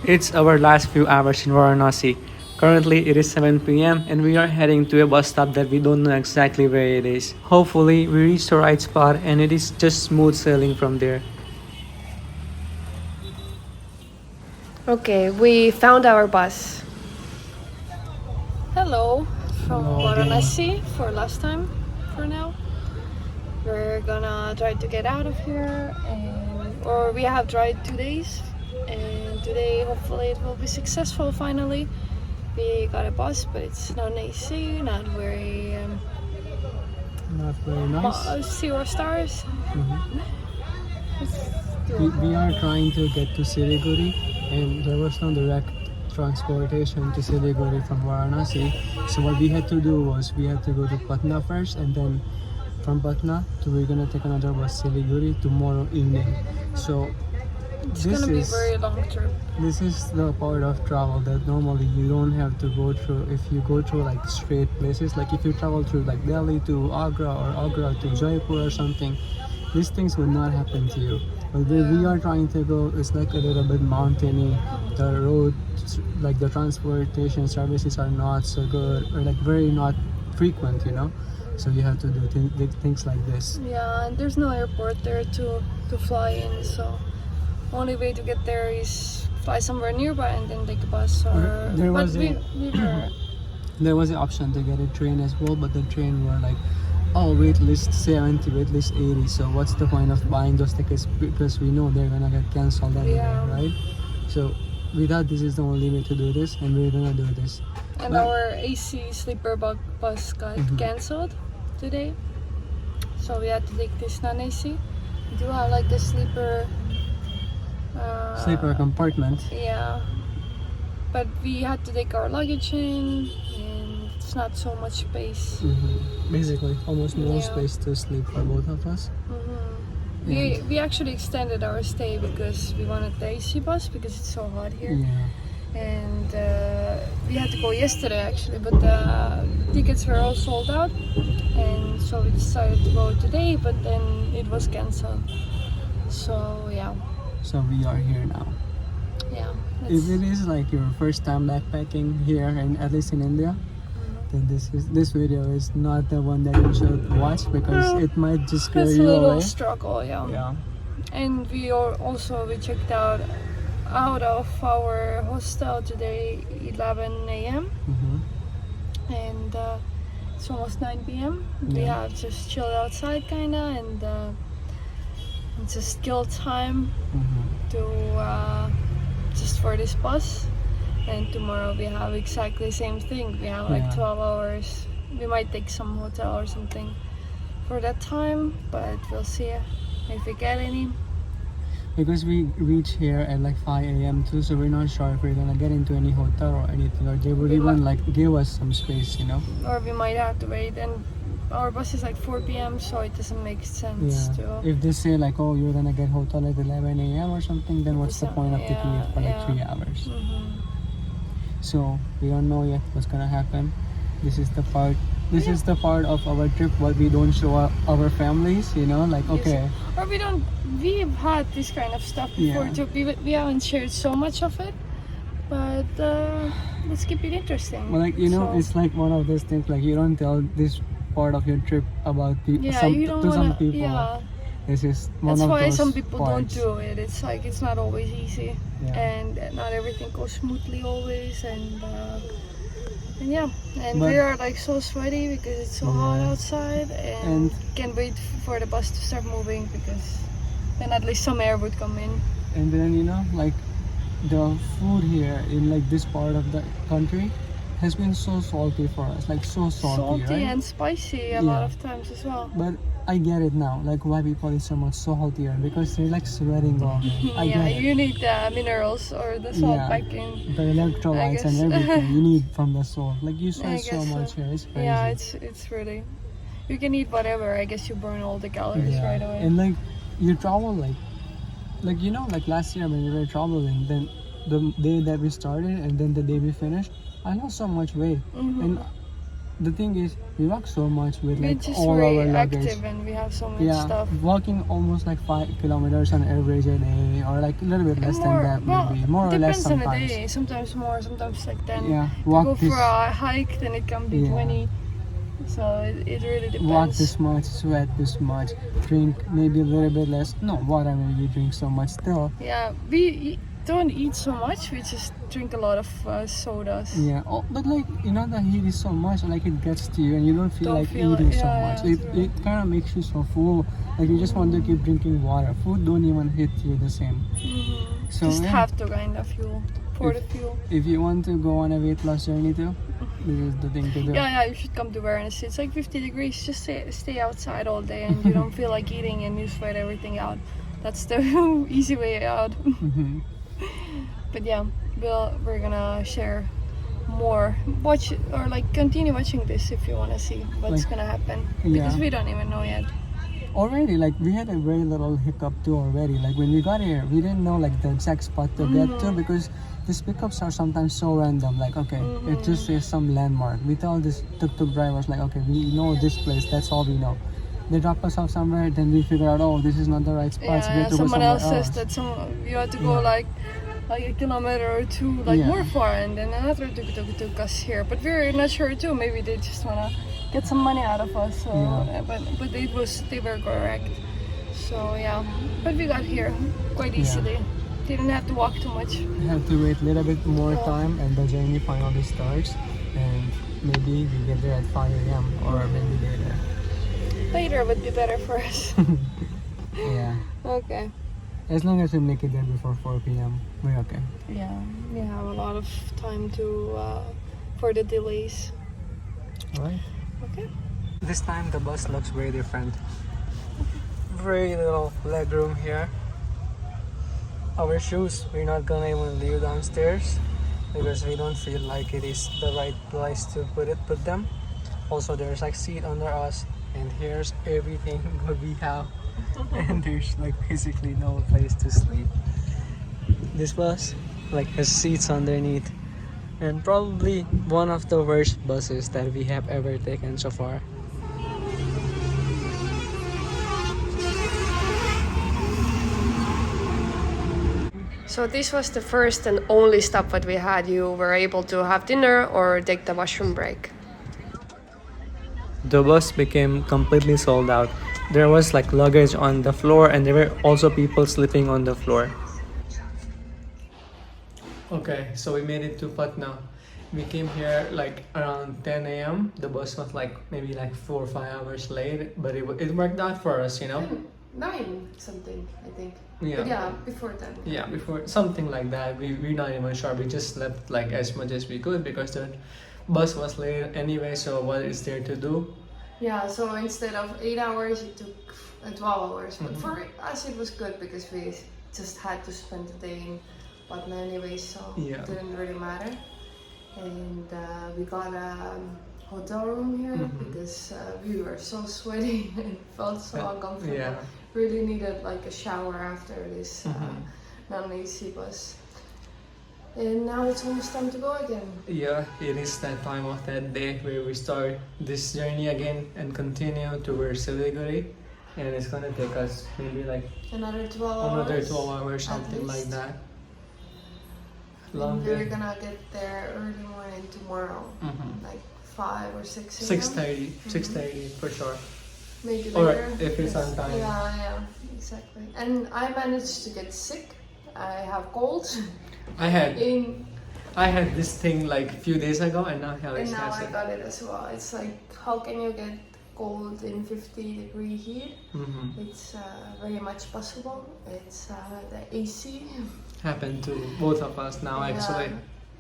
It's our last few hours in Varanasi. Currently, it is 7 p.m. and we are heading to a bus stop that we don't know exactly where it is. Hopefully, we reach the right spot and it is just smooth sailing from there. Okay, we found our bus. Hello from Hello again. Varanasi for last time for now. We're gonna try to get out of here or we have tried 2 days and today hopefully it will be successful finally. We got a bus but it's not AC, not very Not very nice. 0 stars. Mhm. It's We are trying to get to Siliguri and there was no direct transportation to Siliguri from Varanasi. So what we had to do was we had to go to Patna first and then from Patna to we're gonna take another bus Siliguri tomorrow evening. So It's this gonna be a is very long trip. this is the part of travel that normally you don't have to go through if you go through like straight places. Like if you travel through like Delhi to Agra or Agra to Jaipur or something, these things would not happen to you. But where we are trying to go is like a little bit mountainy. The road, like the transportation services are not so good or like very not frequent, you know. So you have to do things like this. Yeah, and there's no airport there to fly in, so only way to get there is fly somewhere nearby and then take a bus or There but was a- we were There was the option to get a train as well, but the train were like, oh, wait list 70, wait list 80. So what's the point of buying those tickets because we know they're gonna get cancelled anyway, Yeah. right? So we thought this is the only way to do this, and we're gonna do this. and But- our AC sleeper bus got Mhm. cancelled today, so we had to take this non-AC. We do have like a sleeper. Sleeper compartment. Yeah, but we had to take our luggage in, and it's not so much space. Basically, almost no Yeah. space to sleep for both of us. We actually extended our stay because we wanted the AC bus because it's so hot here. Yeah. And we had to go yesterday actually, but the tickets were all sold out, and so we decided to go today, but then it was cancelled. So yeah, So we are here now. yeah. If it is like your first time backpacking here, and at least in India, then this video is not the one that you should watch because it might just scare It's a you little away. struggle, yeah. Yeah. And we checked out of our hostel today 11 a.m. Mm-hmm. and it's almost 9 p.m. We Yeah. have just chilled outside kinda and it's a skill time Mm-hmm. to just for this bus, and tomorrow we have exactly the same thing. We have like Yeah. 12 hours. We might take some hotel or something for that time, but we'll see if we get any. Because we reach here at like 5 a.m. too, so we're not sure if we're gonna get into any hotel or anything, or they would We even might- like give us some space, you know? Or we might have to wait, and our bus is like 4 p.m. so it doesn't make sense Yeah. to. If they say like, oh, you're gonna get hotel at 11 a.m. or something, then what's the So- point of taking it for like yeah. 3 hours? Mhm. So we don't know yet what's gonna happen. This is the part. This is the part of our trip what we don't show our families, you know, like Yes. okay, Or we don't. We've had this kind of stuff before Yeah. too. We haven't shared so much of it, but let's keep it interesting. well, like you know, So- it's like one of those things like you don't tell this part of your trip about people yeah, some, you don't to some wanna. people. Yeah, This is one that's of why those some people parts. don't do it. It's like it's not always easy, Yeah. and not everything goes smoothly always, and yeah, and But- we are like so sweaty because it's so hot Yeah. outside, and And- can't wait for the bus to start moving because then at least some air would come in. And then you know, like the food here in like this part of the country has been so salty for us, like so salty, right? And spicy a lot Yeah. of times as well. But I get it now, like why people eat so much salt here because they're like sweating all day. I Yeah, get it. you need the minerals or the salt Yeah. back in. The electrolytes and guess. everything you need from the salt. Like you I sweat so guess so. much here, it's crazy. Yeah, it's really. You can eat whatever. I guess you burn all the calories Yeah. right away. And like you travel like you know, like last year when we were traveling, then the day that we started and then the day we finished, I lost so much weight. Mhm. And the thing is, we walk so much with We're like just all very our luggage. active and we have so much Yeah, stuff. walking almost like 5 kilometers on average a day, or like a little bit less than that, maybe more or less depends on the sometimes. day. Sometimes more, sometimes like 10. Yeah, To walk go this, for a hike, then it can be Yeah. 20. So it really depends. walk this much, sweat this much, drink maybe a little bit less. No, whatever you drink so much still. Yeah, we don't eat so much. We just drink a lot of sodas. Yeah, oh, but like the heat is so much, like it gets to you, and you don't feel Don't like feel it, eating so yeah, much. yeah, It true. it kind of makes you so full, like you just want to keep drinking water. Food don't even hit you the same. So Just yeah, have to kind of fuel for the If- fuel. if you want to go on a weight loss journey too, this is the thing to do. Yeah, you should come to Venice. It's like 50 degrees. Just stay outside all day and you don't feel like eating and you sweat everything out. That's the easy way out. Mhm. But yeah, we're gonna share more. Watch or like continue watching this if you want to see what's Like, gonna happen. Because yeah. we don't even know yet. Already, like we had a very little hiccup too already. Like when we got here, we didn't know like the exact spot to get to because these pickups are sometimes so random. Like okay, it just says some landmark. We tell this tuk-tuk drivers like okay, we know this place. That's all we know. They drop us off somewhere, then we figure out oh this is not the right spot. So we Yeah, have to go someone somewhere else says that you have to go Yeah. like a kilometer or two like Yeah. more far and then another tuk-tuk took us here. But we're not sure too. Maybe they just wanna get some money out of us. So Yeah. but they were correct. So yeah, but we got here quite Yeah. easily. Didn't have to walk too much. We have to wait a little bit more time, and the journey finally starts. And maybe we get there at 5 a.m. or maybe later. Later would be better for us. Yeah. Okay. As long as we make it there before 4 p.m., we're okay. Yeah, we have a lot of time to for the delays. Alright. Okay. This time the bus looks very different. Very little leg room here. Our shoes, we're not gonna even leave downstairs because we don't feel like it is the right place to put them. Also, there's like seat under us, and here's everything what we have, and there's like basically no place to sleep. This bus like has seats underneath, and probably one of the worst buses that we have ever taken so far. So this was the first and only stop that we had. You were able to have dinner or take the washroom break. The bus became completely sold out. There was like luggage on the floor, and there were also people sleeping on the floor. Okay, so we made it to Patna. We came here like around 10 a.m. The bus was like maybe like 4 or 5 hours late, but it worked out for us, 9 something, I think. Yeah. But yeah, before that. Yeah, before something like that. We're not even sure. We just slept like as much as we could because the bus was late anyway. So what is there to do? Yeah, so instead of 8 hours, it took 12 hours. But for us, it was good because we just had to spend the day in Patna anyway, so Yeah. it didn't really matter. And we got a hotel room here because we were so sweaty and felt so uncomfortable. Yeah. Really needed like a shower after this non-AC bus. And now it's almost time to go again. Yeah, it is that time of that day where we start this journey again and continue towards Siliguri, and it's gonna take us maybe like Another 12 hours. 12 hours, something like least. that. And Long we're day. gonna get there early morning tomorrow, like 5 or 6 a.m. 6:30, 6:30 for sure. Maybe Or later. if it's on time. Yeah, exactly. And I managed to get sick. I have colds. I In had this thing like a few days ago, and now Helis and now has I it. got it as well. It's like, how can you get cold in 50-degree heat? It's very much possible. It's the AC. Happened to both of us now actually.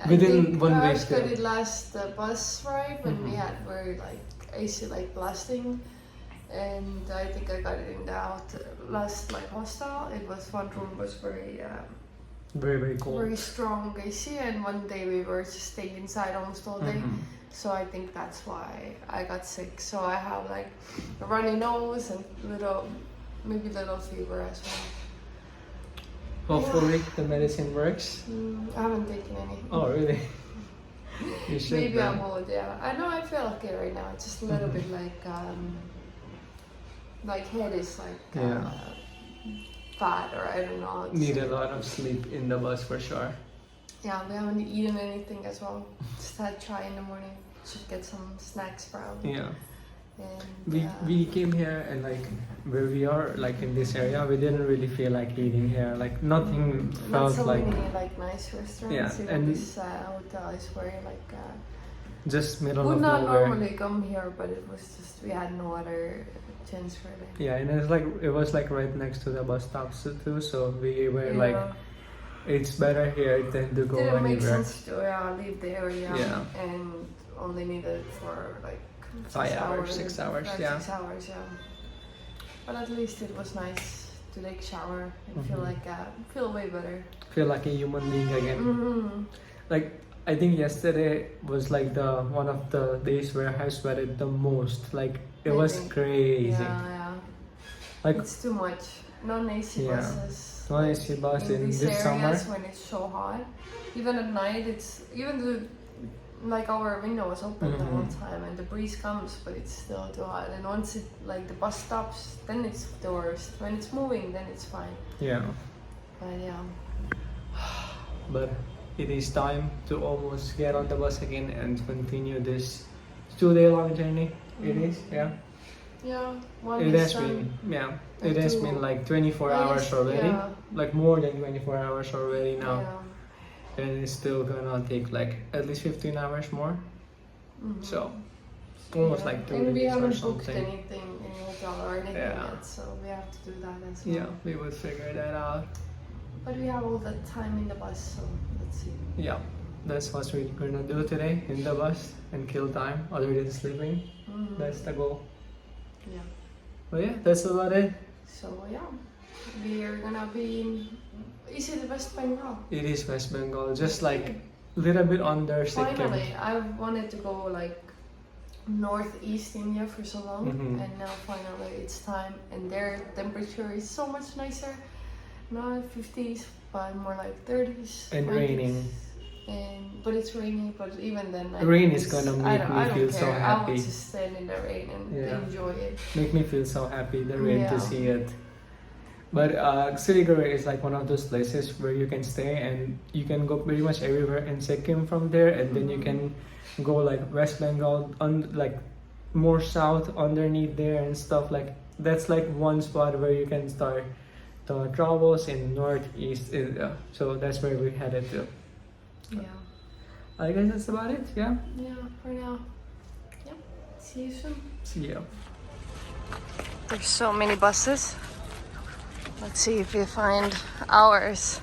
I Within think 1 week Harsh still. got it last bus ride when we had very like AC like blasting, and I think I got it in the last like hostel. It was one room was very Very, very cold. very strong AC, and one day we were just staying inside almost all day. So I think that's why I got sick. So I have like a runny nose and maybe little fever as well. Hopefully the medicine works. I haven't taken any. Oh really? You should. Maybe though. I'm old, yeah. I know I feel okay right now. It's just a little bit like head is like Yeah. fat, or I don't know. Need a lot of sleep in the bus for sure. Yeah, we haven't eaten anything as well. Just had chai in the morning. Should get some snacks probably. Yeah. And We came here and like where we are like in this area we didn't really feel like eating here, like nothing not felt so like many like nice restaurants. Yeah, Even and- this hotel is very like just middle would of not nowhere. normally come here, but it was just we had no other chance really. Yeah, and it was like right next to the bus stops too, so we were like it's better here than to go didn't make anywhere. sense to leave the area and only needed for like 5 hours, 6 hours, yeah. 6 hours, yeah. But at least it was nice to take shower and feel way better. Feel like a human being again. Mm-hmm. Like I think yesterday was like the one of the days where I sweated the most. Like it was crazy. Yeah. Like it's too much. Non-AC buses. Non-AC bus in these this areas summer. when it's so hot. Even at night, like our window was open the whole time and the breeze comes, but it's still too hot. And once the bus stops, then it's the worst. When it's moving, then it's fine. Yeah. But yeah. But it is time to almost get on the bus again and continue this 2-day long journey. It is, yeah. Yeah. It has been, It has been like 24 hours already. Yeah. Like more than 24 hours already now. Yeah. And it's still gonna take like at least 15 hours more. So almost like 2 And we days or haven't booked something. anything, any hotel or anything yet, so we have to do that as well. Yeah, we would figure that out. But we have all the time in the bus, so let's see. Yeah, that's what we're gonna do today in the bus and kill time other than sleeping. That's the goal. Yeah. But yeah, that's about it. So yeah, we are gonna be. Is it West Bengal? It is West Bengal, just like a little bit under Sikkim. Finally, I've wanted to go like northeast India for so long, and now finally it's time. And their temperature is so much nicer. Not 50s, but more like 30s. And 20s. raining. But it's rainy. But even then, Rain is gonna make me feel so I happy. want to stand in the rain and enjoy it. Make me feel so happy, the rain, to see it. But Siliguri is like one of those places where you can stay and you can go pretty much everywhere in Sikkim from there, and then you can go like West Bengal, like more south underneath there and stuff. Like that's like one spot where you can start the travels in northeast India. So that's where we're headed to. Yeah. I guess that's about it. Yeah. Yeah, for now. Yep. See you soon. See ya. There's so many buses. Let's see if we find ours.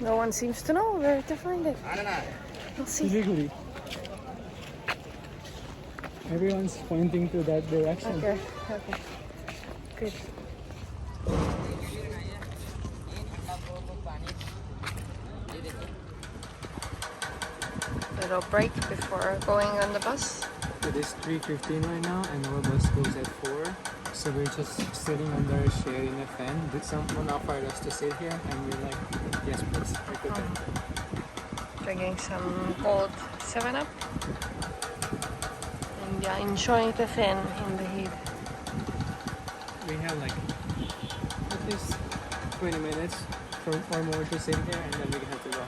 No one seems to know where to find it. Let's see. Siliguri. Everyone's pointing to that direction. Okay. Good. Little break before going on the bus. It is 3:15 right now and our bus goes at 4. So we're just sitting under a shade in a fan. Did someone offered us to sit here and we're like, yes please, I could. Drinking some cold 7-Up. And yeah, enjoying the fan in the heat. We have like at least 20 minutes or more to sit here and then we have to go.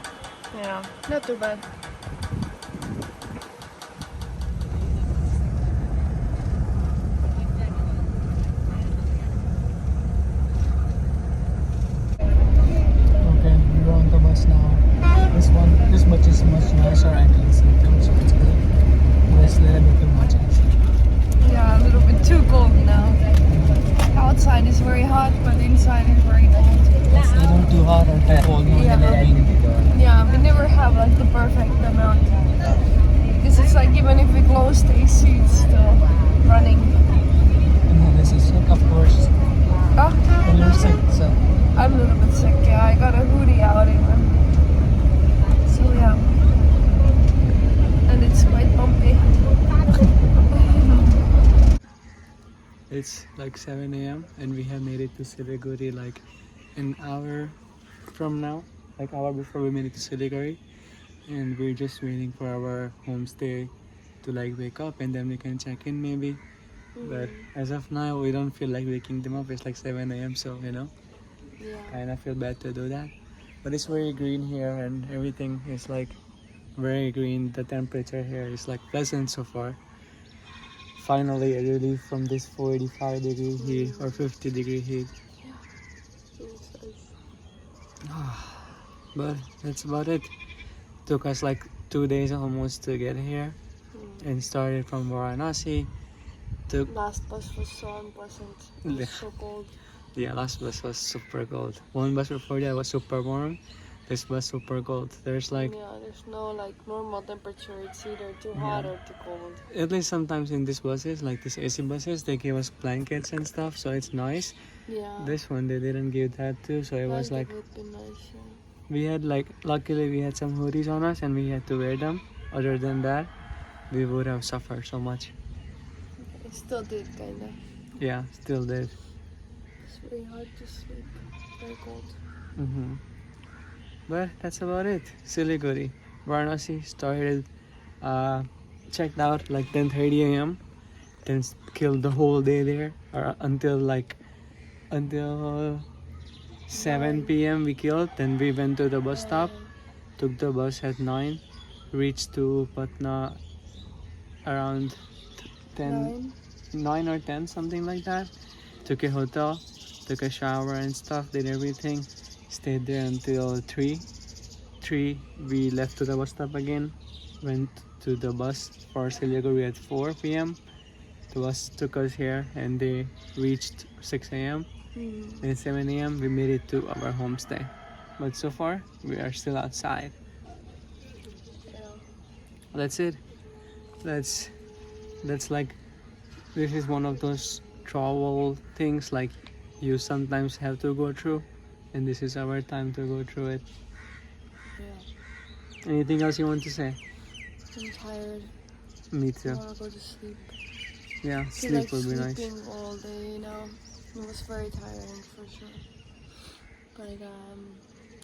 Yeah, not too bad. Okay, we're on the bus now. This much is much nicer and Sikkim, so it's good. But it's a little bit too much actually. Yeah, a little bit too cold now. Outside is very hot, but inside is very cold. It's neither too hot or too cold, not in the rain. Yeah, we never have like the perfect amount. Because it's like even if we close the AC, it's still running. And then this is sick, of course. Oh, When you're sick, so. I'm a little bit sick, yeah. I got a hoodie out even. So yeah. And it's quite bumpy. It's like 7 a.m. and we have made it to Siliguri like an hour from now. like hour before we made it to Siliguri, and we're just waiting for our homestay to like wake up, and then we can check in maybe. But as of now, we don't feel like waking them up. It's like 7 a.m. So Yeah. kind of feel bad to do that. But it's very green here, and everything is like very green. The temperature here is like pleasant so far. Finally, a relief from this 45-degree heat or 50-degree heat. Yeah. It's nice. But that's about it. Took us like 2 days almost to get here, and started from Varanasi. Last bus was so unpleasant. It was so cold. Yeah, last bus was super cold. One bus before that was super warm. This bus super cold. There's like There's no like normal temperature. It's either too hot or too cold. at least sometimes in these buses, like these AC buses, they give us blankets and stuff, so it's nice. Yeah. This one they didn't give that too, so it was like would be nice. Yeah. we had like luckily we had some hoodies on us and we had to wear them. Other than that, we would have suffered so much. It still did kinda. Yeah, still did. It's very hard to sleep. Very cold. But that's about it. Siliguri, Varanasi started, checked out like 10:30 a.m. Then killed the whole day there, or until 7 p.m. we killed. Then we went to the bus stop, took the bus at 9, reached to Patna around 9 or 10, something like that. Took a hotel, took a shower and stuff, did everything. Stayed there until 3. We left to the bus stop again. Went to the bus for Siliguri at 4 p.m. The bus took us here and they reached 6 a.m. And 7 a.m. we made it to our homestay. But so far, we are still outside. Yeah. That's it. That's like, this is one of those travel things like you sometimes have to go through, and this is our time to go through it. Yeah. Anything else you want to say? I'm tired. Me I too. wanna go to sleep. Yeah, I feel sleep like would be nice. sleeping all day, It was very tiring for sure. But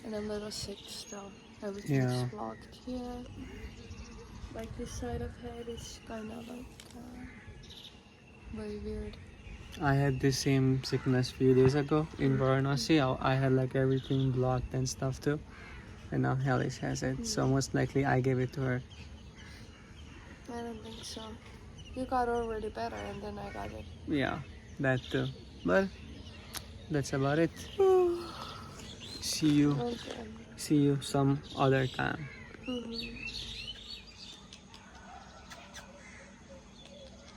and I'm a little sick still. Everything's blocked here. Like this side of head is kind of like very weird. I had the same sickness few days ago in Varanasi. I had like everything blocked and stuff too. And now Helis has it. So most likely I gave it to her. I don't think so. You got already better and then I got it. Yeah, that too. But that's about it. See you some other time.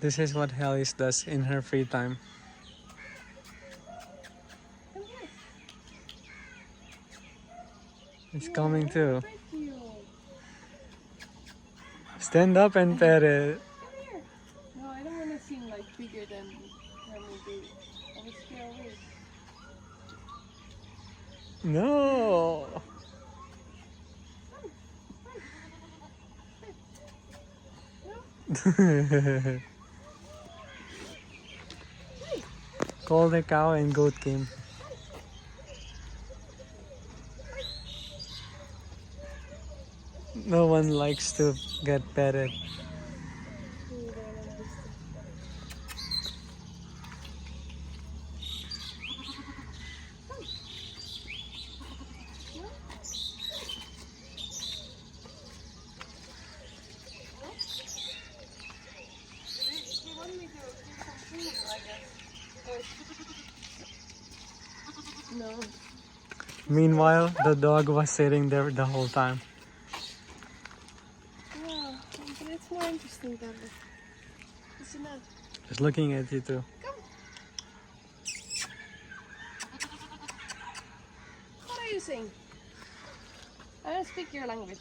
This is what Helis does in her free time. It's coming too. Stand up and pet it. No, I don't want to seem like bigger than me. I was scared away. No. Call the cow and goat came. No one likes to get petted. No. Meanwhile, the dog was sitting there the whole time. Yeah, but it's more interesting than this. Isn't it? Just looking at you too. Come. What are you saying? I don't speak your language.